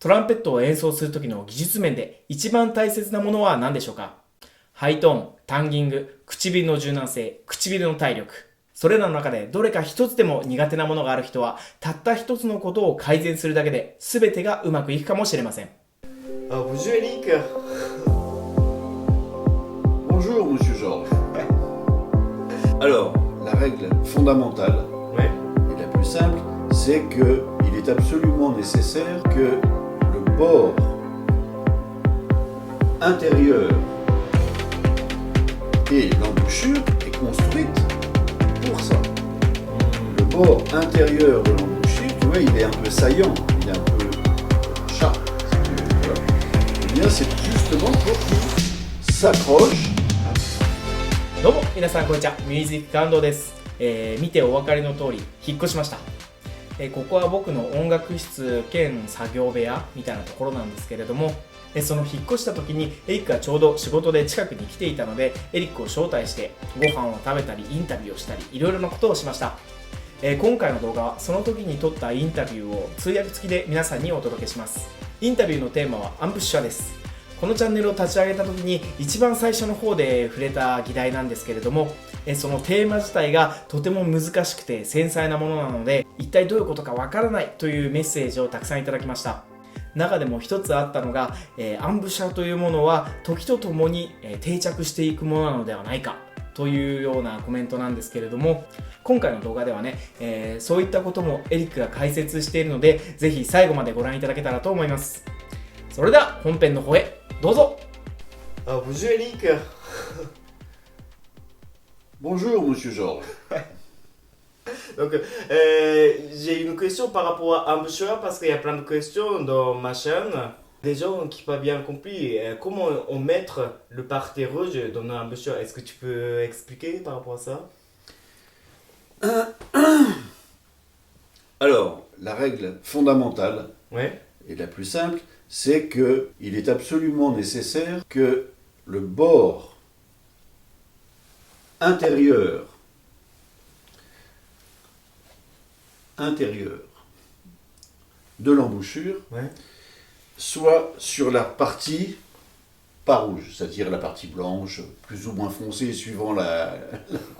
トランペットを演奏する時の技術面で一番大切なものは何でしょうか？ハイトーン、タンギング、唇の柔軟性、唇の体力。それらの中でどれか一つでも苦手なものがある人は、たった一つのことを改善するだけで全てがうまくいくかもしれません。Bonjour Eric. Bonjour, monsieur Georges. Alors, la règle fondamentale Ouais. et la plus simple, c'est qu'il est absolument nécessaire que le bord intérieur et l'embouchure est construite pour ça. Le bord intérieur de l'embouchure, tu vois, il est un peu saillant, il est un peu sharp, si tu veux, voilà. Eh bien, c'est justement pour qu'il s'accroche. どうも皆さんこんにちは、ミュージック感動です。見てお分かりの通り引っ越しました。ここは僕の音楽室兼作業部屋みたいなところなんですけれども、その引っ越した時にエリックがちょうど仕事で近くに来ていたので、エリックを招待してご飯を食べたりインタビューをしたりいろいろなことをしました。今回の動画はその時に撮ったインタビューを通訳付きで皆さんにお届けします。インタビューのテーマはアンプッシャーです。このチャンネルを立ち上げた時に一番最初の方で触れた議題なんですけれども、そのテーマ自体がとても難しくて繊細なものなので、一体どういうことかわからないというメッセージをたくさんいただきました。中でも一つあったのが、アンブシャーというものは時とともに定着していくものなのではないかというようなコメントなんですけれども、今回の動画ではね、そういったこともエリックが解説しているので、ぜひ最後までご覧いただけたらと思います。それでは本編の方へどうぞ。Bonjour Eric. Bonjour, monsieur Georges. Donc, j'ai une question par rapport à Embouchure parce qu'il y a plein de questions dans ma chaîne. Des gens qui n'ont pas bien compris comment on met le partie rouge dans l'embouchure. Est-ce que tu peux expliquer par rapport à ça? Alors, la règle fondamentale Ouais. et la plus simple, c'est qu'il est absolument nécessaire que le bord intérieur de l'embouchure Ouais. soit sur la partie pas rouge, c'est-à-dire la partie blanche, plus ou moins foncée suivant la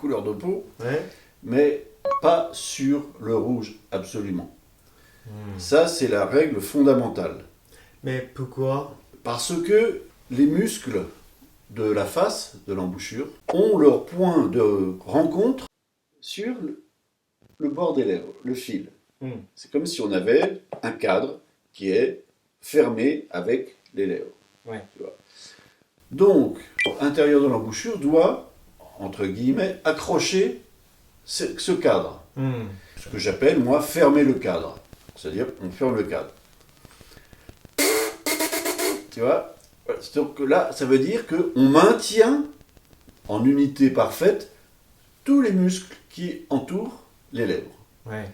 couleur de peau, Ouais. mais pas sur le rouge absolument. Ça, c'est la règle fondamentale. Mais pourquoi? Parce que les muscles de la face de l'embouchure ont leur point de rencontre sur le bord des lèvres, le fil. C'est comme si on avait un cadre qui est fermé avec les lèvres. Ouais. Tu vois. Donc, l'intérieur de l'embouchure doit, entre guillemets, accrocher ce cadre. Ce que j'appelle, moi, fermer le cadre. C'est-à-dire, on ferme le cadre. Tu vois? Donc là, ça veut dire qu'on maintient en unité parfaite tous les muscles qui entourent les lèvres. Ouais.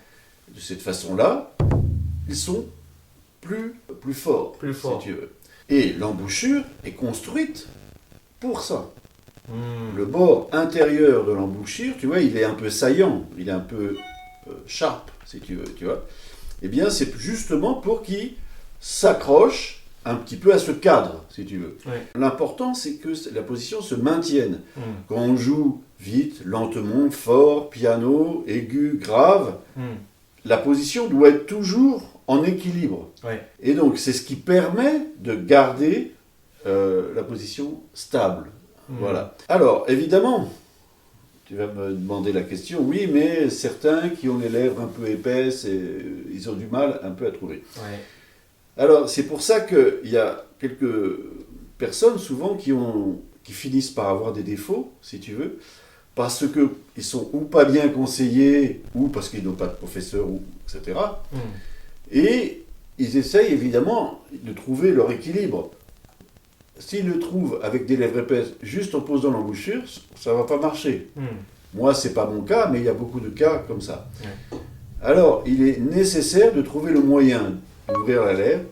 De cette façon-là, ils sont plus forts, Plus forts. si tu veux. Et l'embouchure est construite pour ça. Le bord intérieur de l'embouchure, tu vois, il est un peu saillant, il est un peu sharp, si tu veux, tu vois. Eh bien, c'est justement pour qu'il s'accroche un petit peu à ce cadre, si tu veux. Ouais. L'important, c'est que la position se maintienne. Quand on joue vite, lentement, fort, piano, aigu, grave, la position doit être toujours en équilibre. Ouais. Et donc, c'est ce qui permet de garder la position stable. Voilà. Alors, évidemment, tu vas me demander la question, oui, mais certains qui ont les lèvres un peu épaisses, ils ont du mal un peu à trouver. Ouais. Alors, c'est pour ça qu'il y a quelques personnes, souvent, qui finissent par avoir des défauts, si tu veux, parce qu'ils sont ou pas bien conseillés, ou parce qu'ils n'ont pas de professeur, etc. Et ils essayent, évidemment, de trouver leur équilibre. S'ils le trouvent avec des lèvres épaisses, juste en posant l'embouchure, ça ne va pas marcher. Moi, ce n'est pas mon cas, mais il y a beaucoup de cas comme ça. Ouais. Alors, il est nécessaire de trouver le moyen d'ouvrir la lèvre,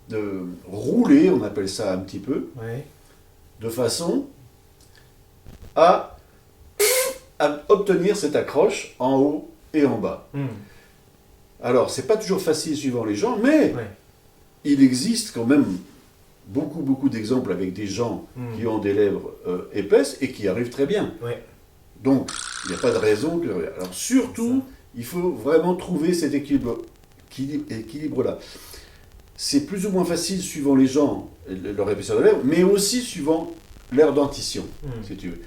de rouler, on appelle ça un petit peu, Ouais. de façon à obtenir cette accroche en haut et en bas. Alors, c'est pas toujours facile suivant les gens, mais Ouais. il existe quand même beaucoup d'exemples avec des gens qui ont des lèvres épaisses et qui arrivent très bien. Ouais. Donc, il n'y a pas de raison que... Alors, surtout, il faut vraiment trouver cet équilibre-là. C'est plus ou moins facile suivant les gens, leur épaisseur de lèvres, mais aussi suivant leur dentition, si tu veux.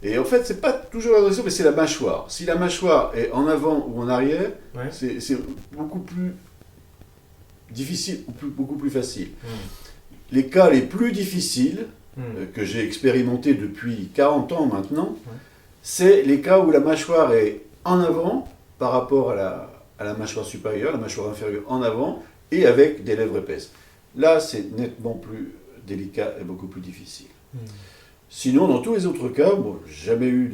Et en fait, c'est pas toujours la dentition, mais c'est la mâchoire. Si la mâchoire est en avant ou en arrière, Ouais. c'est beaucoup plus difficile ou beaucoup plus facile. Les cas les plus difficiles, que j'ai expérimentés depuis 40 ans maintenant, c'est les cas où la mâchoire est en avant par rapport à la mâchoire supérieure, la mâchoire inférieure en avant, et avec des lèvres épaisses. Là, c'est nettement plus délicat et beaucoup plus difficile. Sinon, dans tous les autres cas, bon, j'ai jamais eu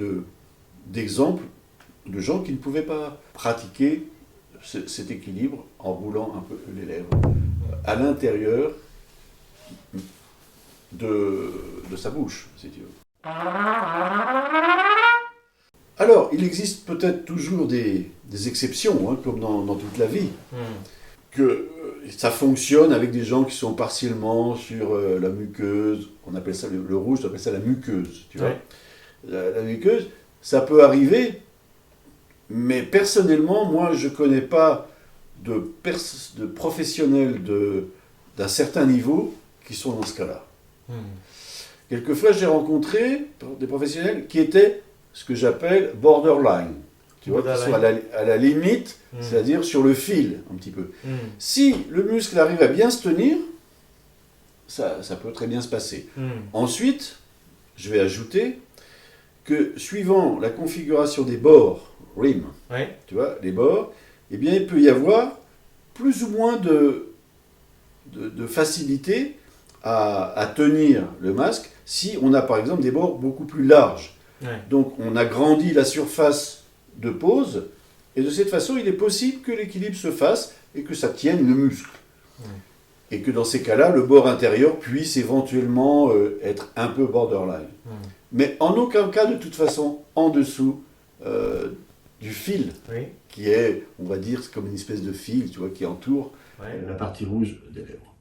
d'exemple de gens qui ne pouvaient pas pratiquer cet équilibre en roulant un peu les lèvres à l'intérieur de sa bouche, si tu veux. Alors, il existe peut-être toujours des exceptions, hein, comme dans toute la vie, que ça fonctionne avec des gens qui sont partiellement sur la muqueuse, on appelle ça le rouge, on appelle ça la muqueuse, tu vois. Ouais. La muqueuse, ça peut arriver, mais personnellement, moi, je ne connais pas de professionnels d'un certain niveau qui sont dans ce cas-là. Quelquefois, j'ai rencontré des professionnels qui étaient ce que j'appelle borderline, tu vois, qui sont à la limite, c'est-à-dire sur le fil, un petit peu. Si le muscle arrive à bien se tenir, ça peut très bien se passer. Ensuite, je vais ajouter que suivant la configuration des bords, rim, Ouais. tu vois, les bords, eh bien, il peut y avoir plus ou moins de facilité à tenir le masque si on a par exemple des bords beaucoup plus larges. Ouais. Donc on agrandit la surface de pose et de cette façon il est possible que l'équilibre se fasse et que ça tienne le muscle. Et que dans ces cas-là, le bord intérieur puisse éventuellement être un peu borderline. Mais en aucun cas de toute façon en dessous du fil, Oui. qui est, on va dire, comme une espèce de fil, tu vois, qui entoure Ouais. la partie rouge des lèvres.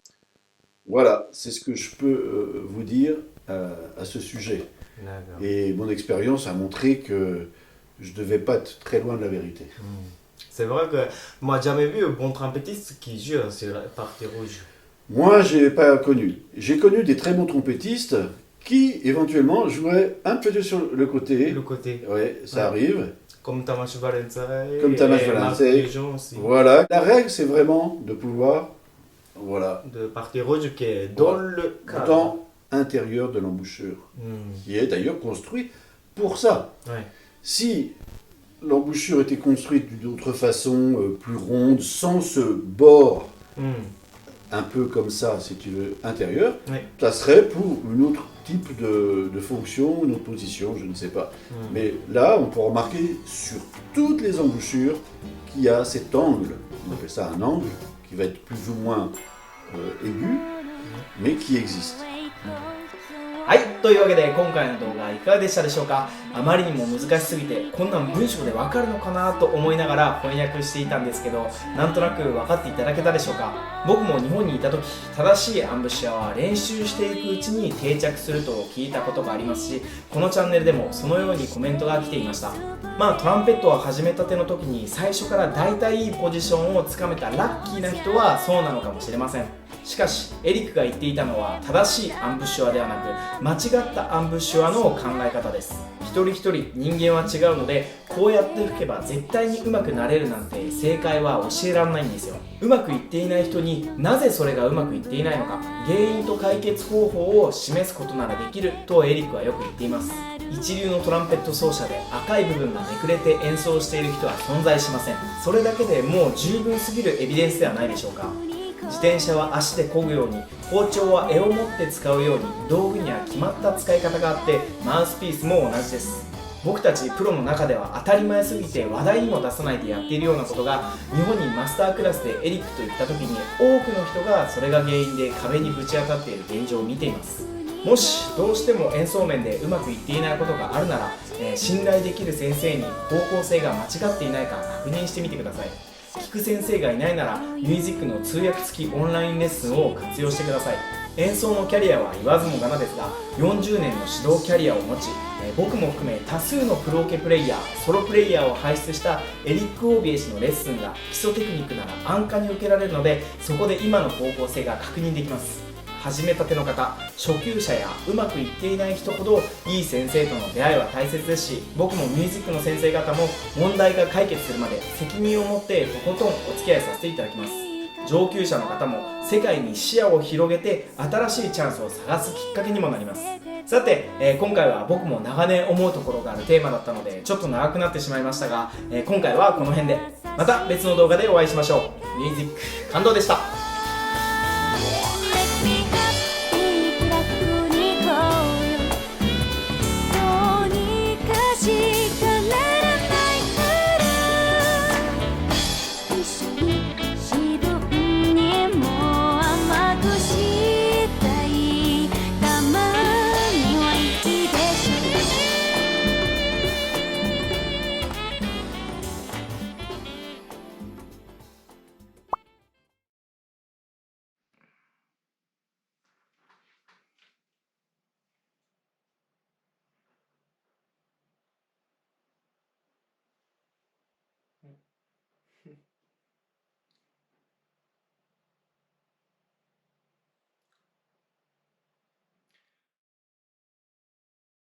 Voilà, c'est ce que je peux vous dire à ce sujet. D'accord. Et mon expérience a montré que je ne devais pas être très loin de la vérité. C'est vrai que moi, j'ai jamais vu un bon trompettiste qui joue sur la partie rouge. Moi, je n'ai pas connu. J'ai connu des très bons trompettistes qui, éventuellement, jouaient un peu sur le côté. Le côté. Oui, ça arrive. Comme Tamás Valencei. Comme Tamás et Marc Valencei. Dijon aussi. Voilà. La règle, c'est vraiment de pouvoir, voilà, De partie rouge qui est dans le cadre. temps intérieur de l'embouchure, qui est d'ailleurs construit pour ça. Ouais. Si l'embouchure était construite d'une autre façon, plus ronde, sans ce bord un peu comme ça, si tu veux, intérieur, Ouais. ça serait pour un autre type de fonction, une autre position, je ne sais pas. Mais là, on peut remarquer sur toutes les embouchures qu'il y a cet angle, on appelle ça un angle, qui va être plus ou moins aigu, mais qui existe. はい、というわけで今回の動画いかがでしたでしょうか。あまりにも難しすぎてこんなん文章でわかるのかなと思いながら翻訳していたんですけど、なんとなく分かっていただけたでしょうか。僕も日本にいた時、正しいアンブシュアは練習していくうちに定着すると聞いたことがありますし、このチャンネルでもそのようにコメントが来ていました。まあトランペットを始めたての時に最初から大体いいポジションをつかめたラッキーな人はそうなのかもしれません。しかしエリックが言っていたのは正しいアンブシュアではなく間違ったアンブシュアの考え方です。一人一人人間は違うので、こうやっていけば絶対に上手くなれるなんて正解は教えられないんですよ。うまくいっていない人になぜそれがうまくいっていないのか、原因と解決方法を示すことならできるとエリックはよく言っています。一流のトランペット奏者で赤い部分がめくれて演奏している人は存在しません。それだけでもう十分すぎるエビデンスではないでしょうか。自転車は足で漕ぐように、包丁は柄を持って使うように、道具には決まった使い方があって、マウスピースも同じです。僕たちプロの中では当たり前すぎて話題にも出さないでやっているようなことが、日本にマスタークラスでエリックと行った時に多くの人がそれが原因で壁にぶち当たっている現状を見ています。もしどうしても演奏面でうまくいっていないことがあるなら、信頼できる先生に方向性が間違っていないか確認してみてください。聞く先生がいないならミュージックの通訳付きオンラインレッスンを活用してください。演奏のキャリアは言わずもがなですが、40年の指導キャリアを持ち、僕も含め多数のプロオケプレイヤー、ソロプレイヤーを輩出したエリック・オービエ氏のレッスンが基礎テクニックなら安価に受けられるので、そこで今の方向性が確認できます。始めたての方、初級者やうまくいっていない人ほどいい先生との出会いは大切ですし、僕もミュージックの先生方も問題が解決するまで責任を持ってとことんお付き合いさせていただきます。上級者の方も世界に視野を広げて新しいチャンスを探すきっかけにもなります。さて、今回は僕も長年思うところがあるテーマだったのでちょっと長くなってしまいましたが、今回はこの辺でまた別の動画でお会いしましょう。ミュージック感動でした。